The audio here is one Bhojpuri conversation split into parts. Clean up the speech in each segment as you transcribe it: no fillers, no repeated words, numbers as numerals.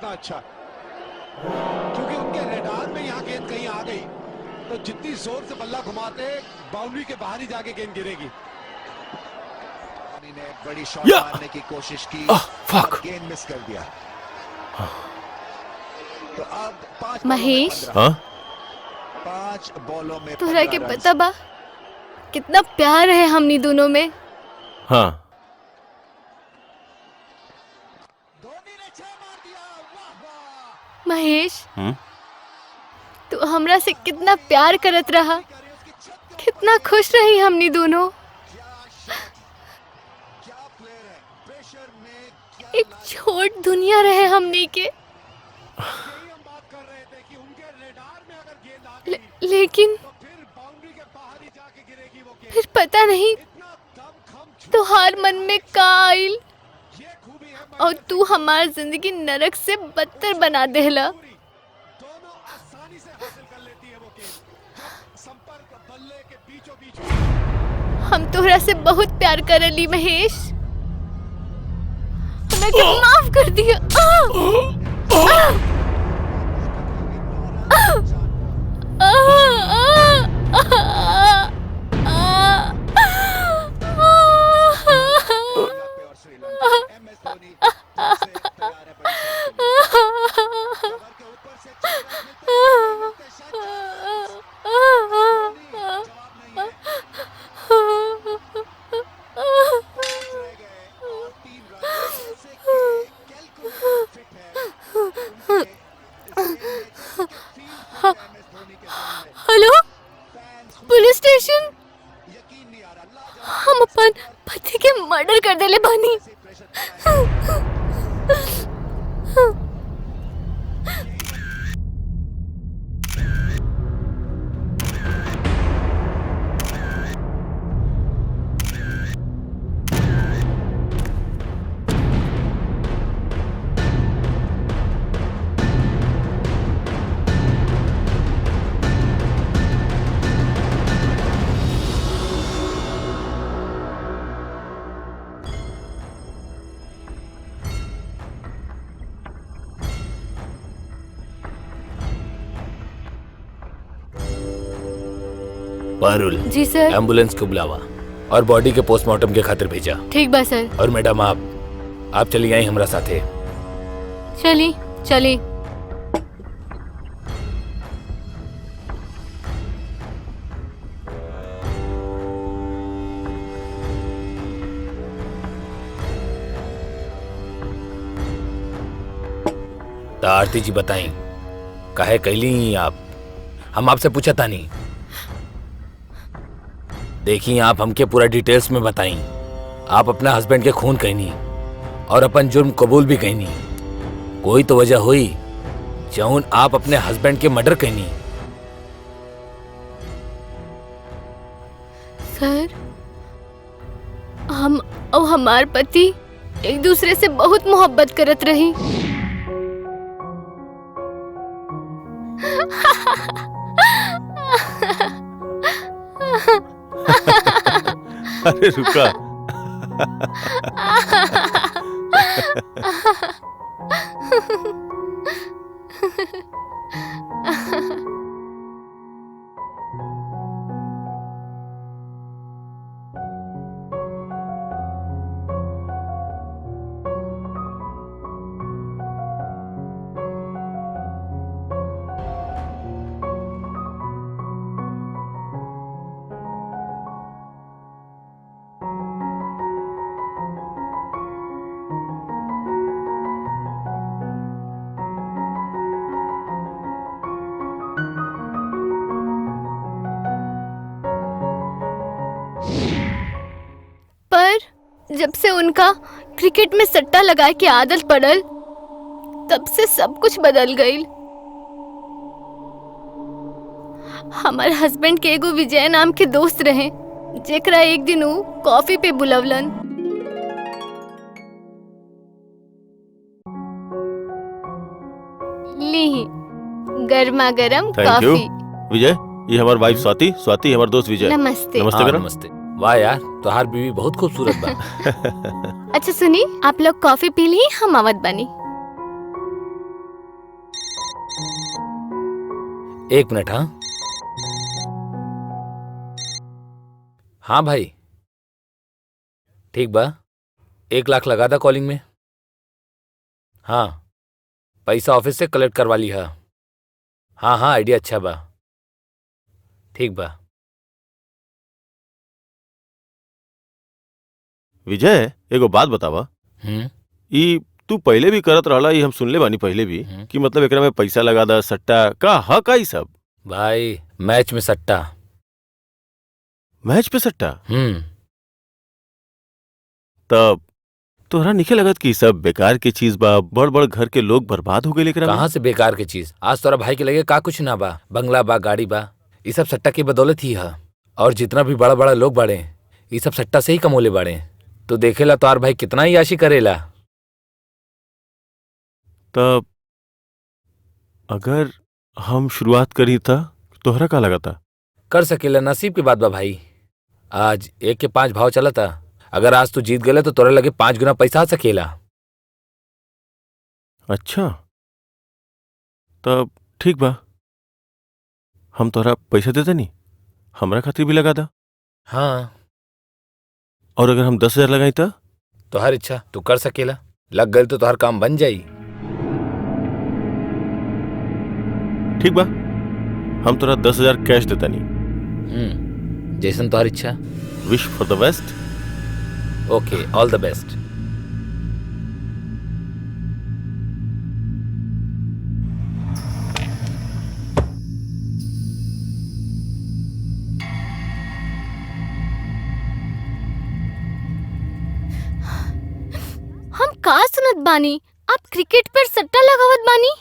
कितना अच्छा, क्योंकि उनके रडार में यहाँ गेंद कहीं आ गई तो जितनी जोर से बल्ला घुमाते बाउंड्री के बाहर ही जाके गेंद गिरेगी। ने बड़ी शॉट मारने की कोशिश की, गेंद मिस कर दिया। तो अब 5 महेश, 5 बॉलों में तोहरा के पता बा कितना प्यार है हमनी दोनों में। हाँ, धोनी ने 6 मार दिया। वाह वाह। महेश, तू हमरा से कितना प्यार करत रहा, कितना खुश रही हमनी दोनों। एक छोट दुनिया रहे हमनी के, लेकिन फिर पता नहीं तुहार मन में का आइल और तू हमार जिंदगी नरक से बदतर बना देला। हम तोहरा से बहुत प्यार करली महेश, हमें माफ कर दिया। Hello, police station. हम अपन पति के मर्डर कर देले बानी। पारुल जी सर। एम्बुलेंस को बुलावा और बॉडी के पोस्टमार्टम के खातिर भेजा। ठीक बा सर। और मैडम आप चली आई हमरा साथे। चली चली। तो आरती जी बताई काहे कैली आप? हम आपसे पूछा था नहीं। देखिए आप हमके पूरा डिटेल्स में बताई। आप अपना हस्बैंड के खून कहनी और अपन जुर्म कबूल भी कहनी। कोई तो वजह हुई जौन आप अपने हस्बैंड के मर्डर कहनी। सर, हम और हमार पति एक दूसरे से बहुत मोहब्बत करत रही। अरे रुका। जब से उनका क्रिकेट में सट्टा लगा के आदत पड़ल, तब से सब कुछ बदल गई। हमारे हस्बैंड के एगो विजय नाम के दोस्त रहे, जेकरा एक दिन वो कॉफी पे बुलवलन। ली गर्मा गर्म कॉफी। विजय, ये हमारी वाइफ स्वाति। स्वाति हमारे दोस्त विजय। नमस्ते। नमस्ते। नमस्ते। वाह यार, तोहार बीवी बहुत खूबसूरत बा। अच्छा सुनी, आप लोग कॉफी पी ली, हम आवत बनी। एक मिनट। हाँ हाँ भाई, ठीक बा। 1 लाख लगा था कॉलिंग में। हाँ, पैसा ऑफिस से कलेक्ट करवा ली। हाँ हाँ हाँ, आइडिया अच्छा बा। ठीक बा। विजय, एगो बात बतावा। ई तू पहले भी करत रहला, ई हम सुनले बानी पहले भी कि मतलब एकरा में पैसा लगा दा, सट्टा का ई सब। भाई, मैच में सट्टा। मैच पे सट्टा? तब तोहरा निखे लगत कि सब बेकार की चीज बा? बड़ बड़ घर के लोग बर्बाद हो गए एकरा में। कहाँ से बेकार की चीज? आज तोरा भाई के लगे का कुछ ना बा। बंगला बा, गाड़ी बा, ये सब सट्टा की बदौलत ही है। और जितना भी बड़ा बड़ा लोग बाड़े, ये सब सट्टा से ही कमोले बाड़े। तो देखेला तोहार भाई कितना ही आशी करेला। तब अगर हम शुरुआत करी था, तोहरा का लगा था? कर सकेला, नसीब की बात बा भाई। आज 1 के 5 भाव चला था। अगर आज तू जीत गले तो तोरे लगे 5 गुना पैसा आ सकेला। अच्छा, तब ठीक बा, हम तोहरा पैसा देते नहीं, हमरा खातिर भी लगा दा। हाँ, और अगर हम 10,000 लगाई तो? तोहर इच्छा, तू कर सकेला। लग गए तो तोहर काम बन जाई। ठीक बा, हम तोरा 10,000 कैश देता नहीं। जैसन तोहर इच्छा। Wish for the best. Okay, all the best. हम का सुनत बानी? आप क्रिकेट पर सट्टा लगावत बानी?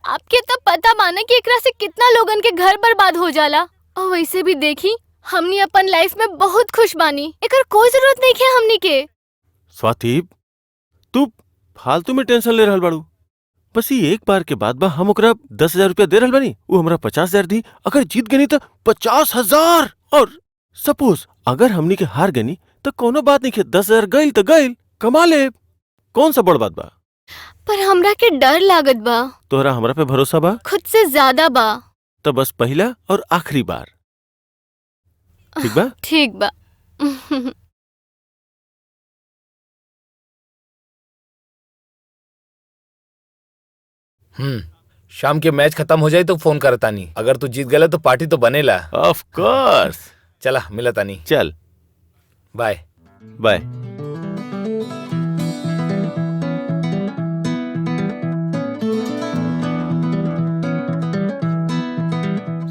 आपके तो पता बाना कि एकरा से कितना लोगन के घर बर्बाद हो जाला। और वैसे भी देखी, हमनी अपन लाइफ में बहुत खुश बानी। एकर कोई जरूरत नहीं है हमनी के। स्वाति, तू फालतू में टेंशन ले रहल बाड़ू। बस ये एक बार के बाद बा, हम ओकरा 10,000 रुपया दे रहल बानी, वो हमरा 50,000 दी। अगर जीत गनी तो 50,000। और सपोज अगर हमनी के हार गनी तो कोनो बात नहीं, 10,000 गईल तो गईल, कमा ले। कौन सा बड़ बात बा? पर हमरा के डर लागत बा। तोहरा हमरा पे भरोसा बा? खुद से ज्यादा बा। तो बस पहला और आखिरी बार, ठीक बा? ठीक बा। शाम के मैच खत्म हो जाए तो फोन करता नहीं। अगर तू जीत गया तो पार्टी तो बनेला। Of course. चला, मिलता नहीं। चल, bye bye.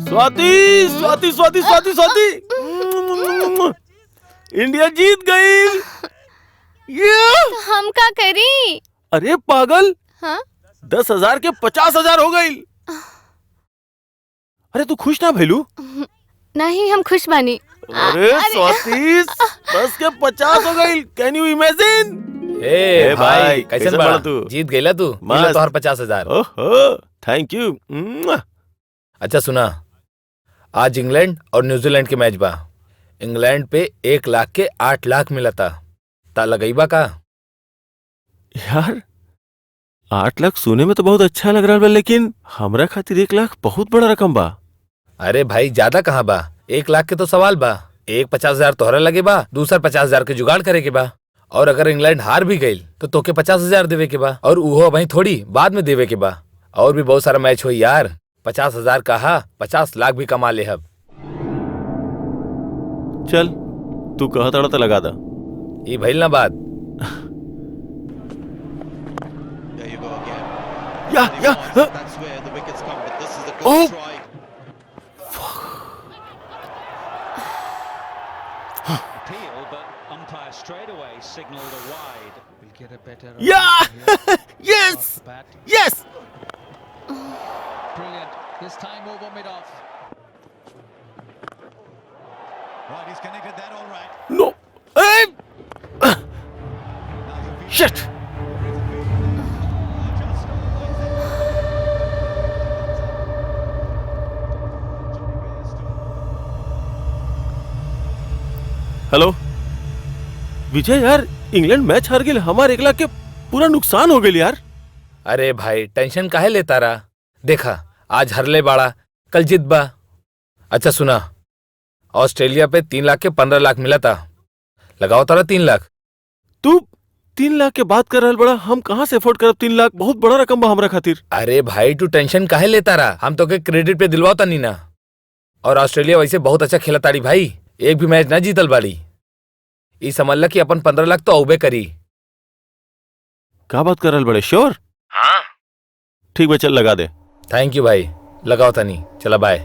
Swati, Swati, Swati, Swati, Swati, India जीत गई। हम का करी? अरे पागल, हाँ? 10,000 के 50,000 हो गई। अरे तू खुश ना भैलू? नहीं, हम खुश बानी। अरे स्वाति, 10 के 50 हो गई। Can you imagine? ए भाई, कैसे बड़ा तू? जीत गईला तू। मिला तोहर 50,000। ओहो, थैंक यू। अच्छा सुना, आज इंग्लैंड और न्यूजीलैंड के मैच बा। इंग्लैंड पे 1 लाख के 8 लाख मिला था। ता लगईबा का? यार 8 लाख सुने में तो बहुत अच्छा लग रहा है, लेकिन हमरा खातिर 1 लाख बहुत बड़ा रकम बा। अरे भाई, ज्यादा कहाँ बा? 1 लाख के तो सवाल बा। एक 50,000 तोहरा लगे बा, दूसरा 50,000 के जुगाड़ करे के बा। और अगर इंग्लैंड हार भी गई तो तोके 50,000 देवे के बा। और उहो वहीं थोड़ी बाद में देवे के बा। और भी बहुत सारा मैच हो यार। 50,000 कहा, 50 लाख भी कमा ले। अब चल, तू कहता तो लगा दा। ये भइल ना बात। या ओह, या yes yes. Brilliant. This time over mid-off. Right, he's connected that all right. No, shit. Hello Vijay, यार इंग्लैंड मैच हार गई, हमारे 1 लाख के पूरा नुकसान हो गई यार। अरे भाई, टेंशन काहे लेता रहा? देखा, आज हरले बाड़ा, कल जीत बा। अच्छा सुना, ऑस्ट्रेलिया पे 3 लाख के 15 लाख मिला था, लगाओ तारा 3 लाख। तू 3 लाख के बात कर रहल बड़ा, हम कहाँ से अफोर्ड करब 3 लाख? बहुत बड़ा रकम बा हमरा खातिर। अरे भाई तू टेंशन काहे लेता रहा, हम तो के क्रेडिट पे दिलवाता नहीं ना। और ऑस्ट्रेलिया वैसे बहुत अच्छा खेला ताड़ी भाई, एक भी मैच ना जीतल बाड़ी। ई समझ ला कि अपन 15 लाख तो औबे करी। का बात कर रहल बड़े? श्योर? हाँ ठीक बा, चल लगा दे। थैंक यू भाई, लगाओ तनी, चला बाय।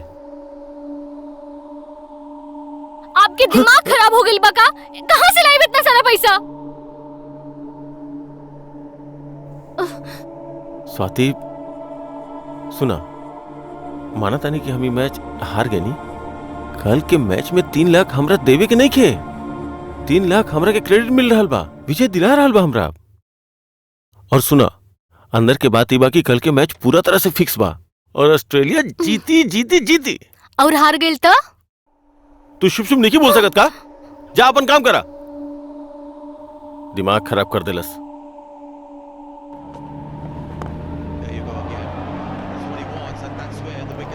आपके दिमाग खराब हो गई बका, कहाँ से लाइव इतना सारा पैसा? स्वाति सुना, माना तानी कि हम ई मैच हार गए नी। कल के मैच में 3 लाख हमरा देवे के नहीं खे। 3 लाख हमरा के क्रेडिट मिल रहा बा, विजय दिला रहा बा हमरा। और सुना, अंदर के बात ई बा कि कल के मैच पूरा तरह से फिक्स बा और ऑस्ट्रेलिया जीती जीती जीती। और हार गई तो? तू शुभ शुभ नहीं बोल सकत का? जा अपन काम करा। दिमाग खराब कर देलस।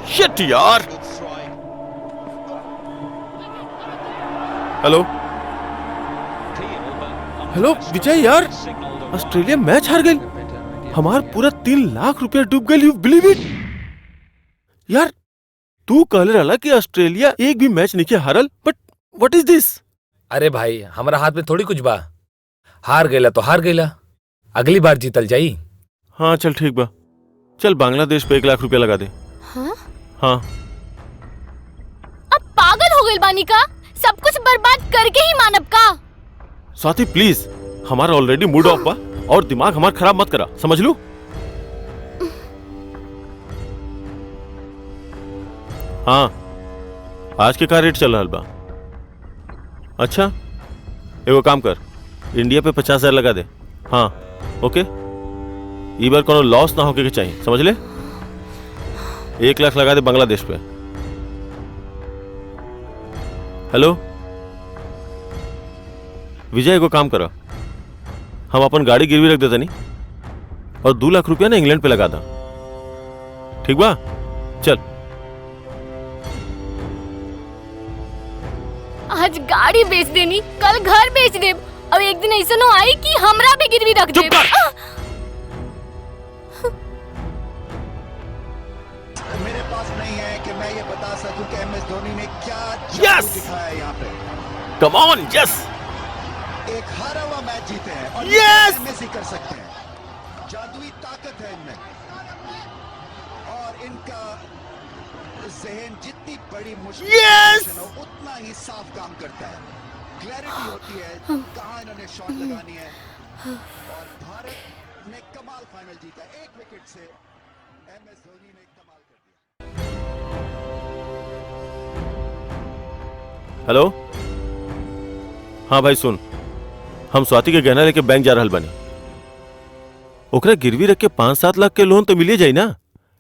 शिट यार। हेलो हेलो विजय यार, ऑस्ट्रेलिया मैच हार गई। हमार पूरा 3 लाख रुपया डूब गए। You believe it? यार तू कहले रहला कि ऑस्ट्रेलिया एक भी मैच नहीं हारल, बट व्हाट इज दिस? अरे भाई हमारा हाथ में थोड़ी कुछ बा, हार गईला तो हार गईला, अगली बार जीतल जाई। हाँ चल ठीक बा, चल बांग्लादेश पे 1 लाख रुपया लगा दे। हाँ? हाँ। अब पागल हो गई बानी का, सब कुछ बर्बाद करके ही मानब का। स्वाति प्लीज, हमारा ऑलरेडी मूड ऑफ बा और दिमाग हमारा खराब मत करा, समझ लो। हाँ, आज के का रेट चल रहा बा? अच्छा एगो काम कर, इंडिया पे 50,000 लगा दे। हाँ ओके, ई बार कोनो लॉस ना होके के चाहिए, समझ ले। 1 लाख लगा दे बांग्लादेश पे। हेलो विजय, एगो काम करो, हम अपन गाड़ी गिरवी रख देता नहीं और 2 लाख रुपया ना इंग्लैंड पे लगा दा, ठीक बा? चल। आज गाड़ी बेच देनी, कल घर बेच देब, अब एक दिन ऐसा न आई कि हमरा भी गिरवी रख देब। मेरे पास नहीं है कि मैं ये बता सकूं कि एमएस धोनी ने क्या Yes! दिखाया यहाँ पे। Come on, yes. एक हारा हुआ मैच जीते हैं और Yes! एमएस ही कर सकते हैं। जादुई ताकत है इनमें और इनका जहन जितनी बड़ी मुश्किल Yes! हो उतना ही साफ काम करता है। क्लैरिटी होती है कहाँ इन्होंने शॉट लगानी है और भारत ने कमाल फाइनल जीता 1 विकेट से। एमएस धोनी ने कमाल कर दिया। हेलो हाँ भाई सुन, हम स्वाति के गहना लेके बैंक जा रहल बानी। ओकरा गिरवी रख के 5-7 लाख के लोन तो मिले जाई ना,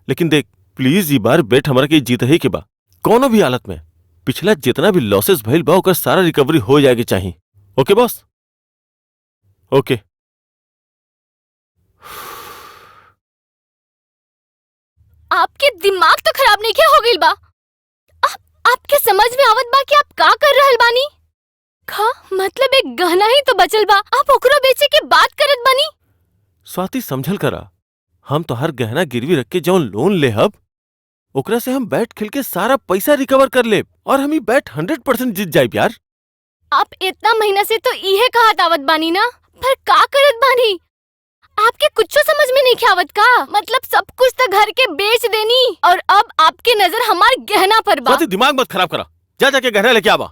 लेकिन देख प्लीज ई बार बेट हमारा के जीत ही के बा, कोनो भी हालत में। पिछला जितना भी लॉसेस भइल बा ओकर सारा रिकवरी हो जाएगी चाहिए। ओके बॉस? ओके। आपके दिमाग तो खराब नहीं क्या हो गई बा? आपके समझ में आवत बा कि आप का कर रहल बानी? खा मतलब एक गहना ही तो बचल बा, आप ओकरो बेचे के बात करत बानी? स्वाति समझल करा, हम तो हर गहना गिरवी रख के जौन लोन ले हब ओकरा से हम बैट खेल के सारा पैसा रिकवर कर ले और हम ही बैट 100% जीत जाए यार। आप इतना महीना से तो इहे कहत आवत बानी ना, पर का करत बानी? आपके कुछ समझ में नहीं आवत का? मतलब सब कुछ तो घर के बेच देनी और अब आपके नजर हमार गहना पर बा। स्वाति दिमाग मत खराब करा, जा जाके गहना लेके आवा।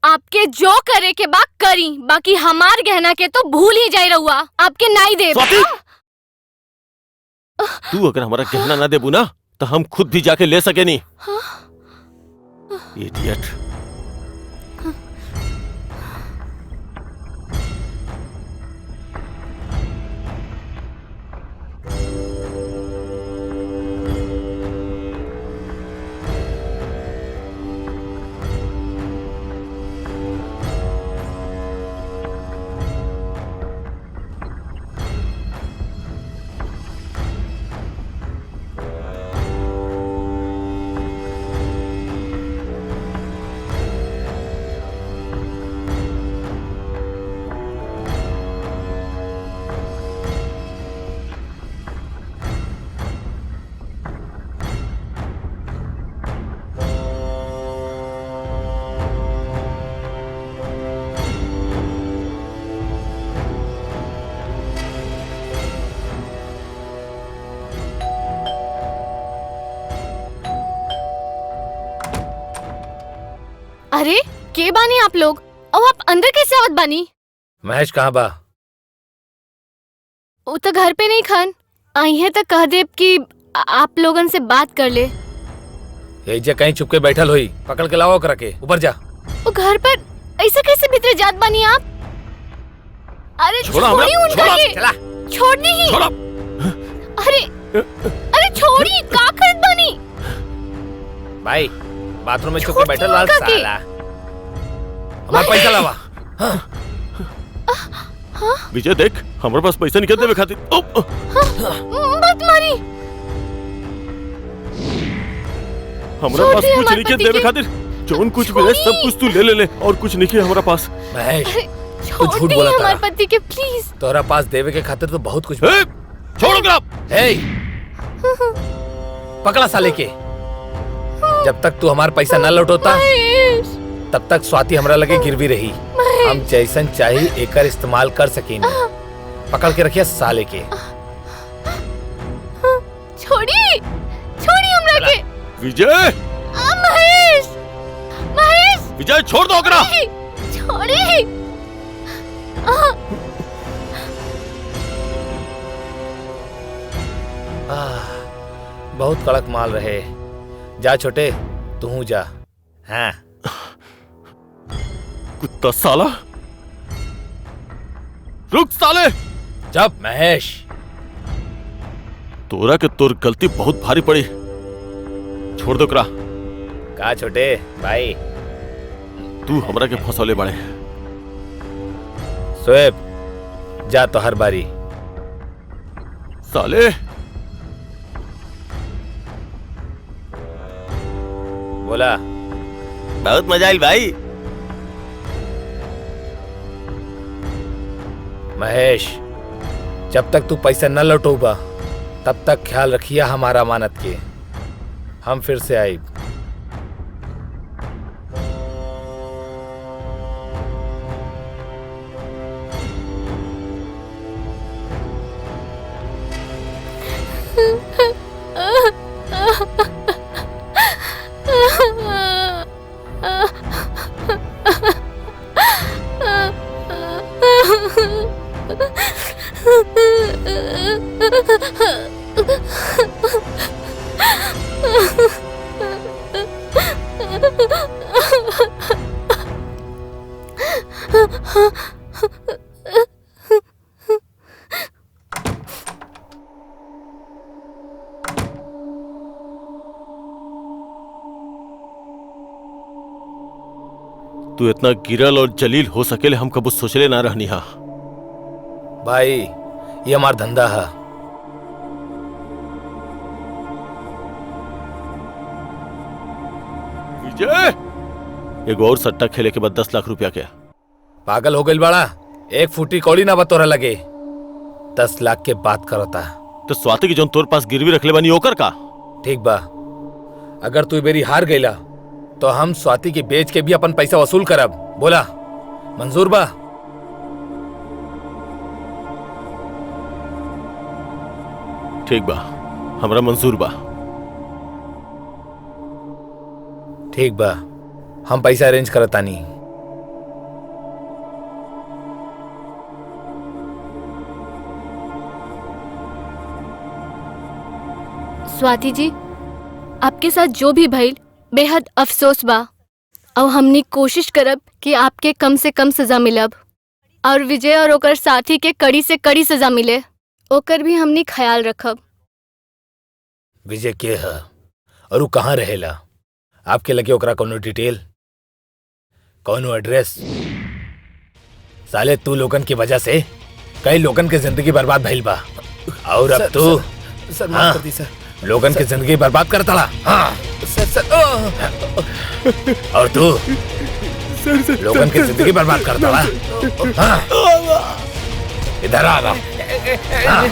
आपके जो करे के बा करी, बाकी हमार गहना के तो भूल ही जाए रहुआ, आपके नाई दे। स्वाति तू अगर हमारा गहना ना देबू ना तो हम खुद भी जाके ले सके नहीं। इडियट। अरे के बानी आप लोग? और आप अंदर कैसे आवत बानी? महेश कहाँ बा? वो तो घर पे नहीं खान आई है तो कह देब कि आप लोगन से बात कर ले। ये जे कहीं छुप के बैठल हुई, पकड़ के लाओ करा के ऊपर जा। वो घर पर ऐसे कैसे भीतर जात बानी आप? अरे छोड़ा छोड़ी उनका छोड़ा, के। चला। छोड़ दी। छोड़ा। अरे छोड़ी का करत बानी? भाई बाथरूम में छुप के छोड़ बैठल दी रहा उनका के। साला। हमारा पैसा लावा। विजय देख, हमारे पास पैसा निकल देवे खातिर। मत मारी। हमारे छोड़ पास दी कुछ हमारे निकल पति देवे के। खातिर। जोन कुछ मिले सब कुछ तू ले ले और कुछ नहीं है हमारा पास। महेश छोड़ झूठ दी बोला हमारे तारा। पति के प्लीज। तोरा पास देवे के खातिर तो बहुत कुछ ए, छोड़ो ग्राफ। हे पकड़ा साले के। जब तक तू हमारा पैसा न लौटोता महेश, तब तक स्वाति हमरा लगे गिरवी रही। हम जैसन चाही एकर इस्तेमाल कर सकेनी। पकड़ के रखिए साले के। छोड़ी छोड़ी हमरा के। विजय, महेश महेश विजय छोड़ दो ओकरा। छोड़ी। बहुत कड़क माल रहे। जा छोटे तू जा। हाँ कुत्ता साला। रुक साले। जब महेश तोरा के तोर गलती बहुत भारी पड़ी। छोड़ दो करा। का छोटे भाई तू हमरा के फंसौले बाड़े। सोएब जा तो हर बारी। साले बोला बहुत मजा आई भाई। महेश जब तक तू पैसा न लौटोगा तब तक ख्याल रखिया हमारा अमानत के। हम फिर से आए। तू इतना गिरल और जलील हो सकेले हम कबू सोचले ना रहनी हा। भाई ये हमारा धंधा है। विजय एक और सट्टा खेले के बाद 10 लाख रुपया क्या? पागल हो गई बड़ा। एक फूटी कौड़ी ना बतोरा लगे। 10 लाख के बात करता। तो स्वाति की जोन तोर पास गिरवी रखले बानी ओकर का? ठीक बा, अगर तू मेरी हार गईला तो हम स्वाति की बेच के भी अपन पैसा वसूल करब। बोला मंजूर बा? ठीक बा, हमरा मंजूर बा। ठीक बा, हम पैसा अरेंज करतानी। स्वाति जी, आपके साथ जो भी भइल बेहद अफसोस बा और हमनी कोशिश करब कि आपके कम से कम सजा मिलब और विजय और ओकर साथी के कड़ी से कड़ी सजा मिले। ओकर भी हमनी ख्याल रखब। विजय के है और वो कहाँ रहेला? आपके लगे ओकरा कोनो डिटेल, कोनो एड्रेस? साले तू लोगन की वजह से कई लोगन के जिंदगी बर्बाद भइल बा और अब तू सर माफ कर दी सर। लोगन की जिंदगी बर्बाद करता ला। हाँ। सर और तू लोगन की जिंदगी बर्बाद करता ला। हाँ। इधर आ रहा। हाँ।